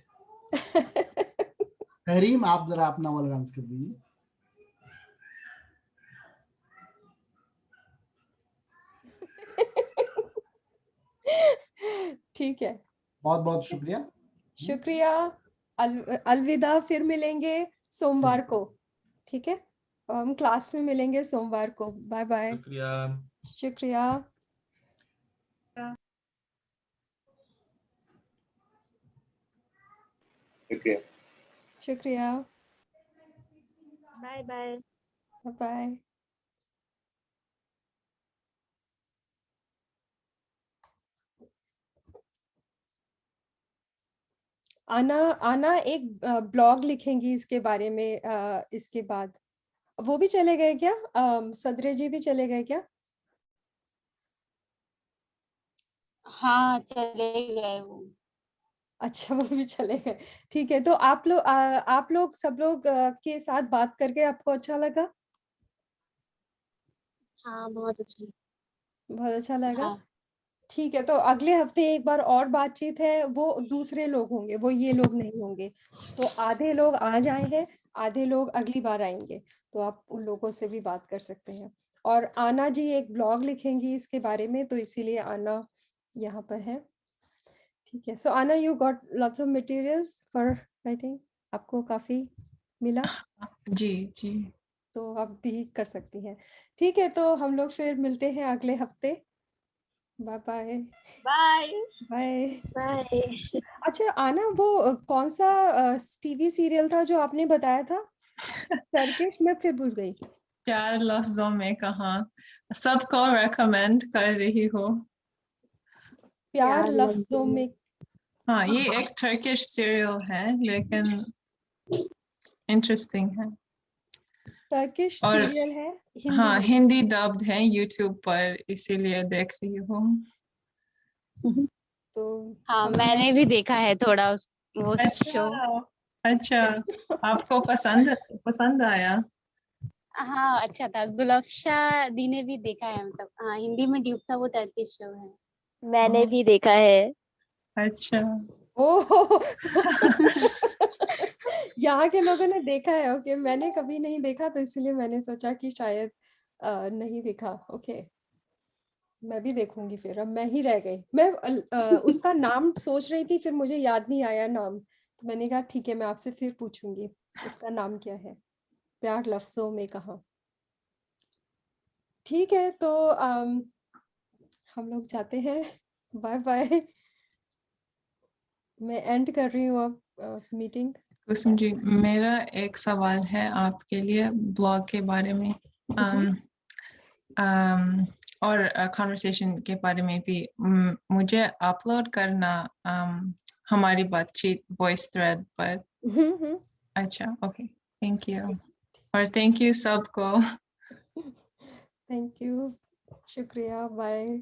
तहरीम आप जरा अपना वाला डांस कर दीजिए। ठीक है, बहुत बहुत शुक्रिया। शुक्रिया। अलविदा, फिर मिलेंगे सोमवार को। ठीक है, हम क्लास में मिलेंगे सोमवार को। Bye bye. शुक्रिया। शुक्रिया। शुक्रिया। शुक्रिया। Bye bye. बाय। आना आना एक ब्लॉग लिखेंगी इसके बारे में, इसके बाद। वो भी चले गए क्या? सदरे जी भी चले गए क्या? हाँ, चले गए वो। अच्छा, वो भी चले गए। ठीक है, तो आप लोग सब लोग के साथ बात करके आपको अच्छा लगा? हाँ बहुत अच्छा बहुत अच्छा लगा। हाँ ठीक है, तो अगले हफ्ते एक बार और बातचीत है, वो दूसरे लोग होंगे, वो ये लोग नहीं होंगे। तो आधे लोग आज आए हैं, आधे लोग अगली बार आएंगे, तो आप उन लोगों से भी बात कर सकते हैं। और आना जी एक ब्लॉग लिखेंगी इसके बारे में, तो इसीलिए आना यहाँ पर है। ठीक है, सो आना you got lots of materials for writing, आपको काफी मिला जी जी तो आप भी कर सकती हैं। ठीक है, तो हम लोग फिर मिलते हैं अगले हफ्ते। Bye bye. Bye bye. Bye. अच्छा आना, वो कौन सा टीवी सीरियल था जो आपने बताया था? टर्किश, मैं फिर भूल गई। प्यार लफ्जों में कहा, सबको रेकमेंड कर रही हो। प्यार लफ्जों में। हाँ ये एक टर्किश सीरियल है लेकिन इंटरेस्टिंग है। टर्किश और सीरियल है, हिंदी हाँ में? हिंदी डब्ड है यूट्यूब पर, इसीलिए देख रही हूँ। तो हाँ हम मैंने भी देखा है थोड़ा वो शो। अच्छा आपको पसंद आया? हाँ अच्छा था, गुलफ्शा दी ने भी देखा है, मतलब हाँ हिंदी में ड्यूब था, वो टर्किश शो है। मैंने भी देखा है। अच्छा ओह यहाँ के लोगों ने देखा है, ओके। मैंने कभी नहीं देखा, तो इसलिए मैंने सोचा कि शायद नहीं देखा। ओके, मैं भी देखूंगी फिर। अब मैं ही रह गई, मैं उसका नाम सोच रही थी, फिर मुझे याद नहीं आया नाम, तो मैंने कहा ठीक है मैं आपसे फिर पूछूंगी उसका नाम क्या है। प्यार लफ्जों में कहा। ठीक है, तो हम लोग जाते हैं। Bye bye. मैं एंड कर रही हूँ अब मीटिंग। कुसुम जी, मेरा एक सवाल है आपके लिए ब्लॉग के बारे में और कॉन्वर्सेशन के बारे में भी। मुझे अपलोड करना हमारी बातचीत वॉइस थ्रेड पर। अच्छा ओके, थैंक यू। और थैंक यू सबको। थैंक यू, शुक्रिया, बाय।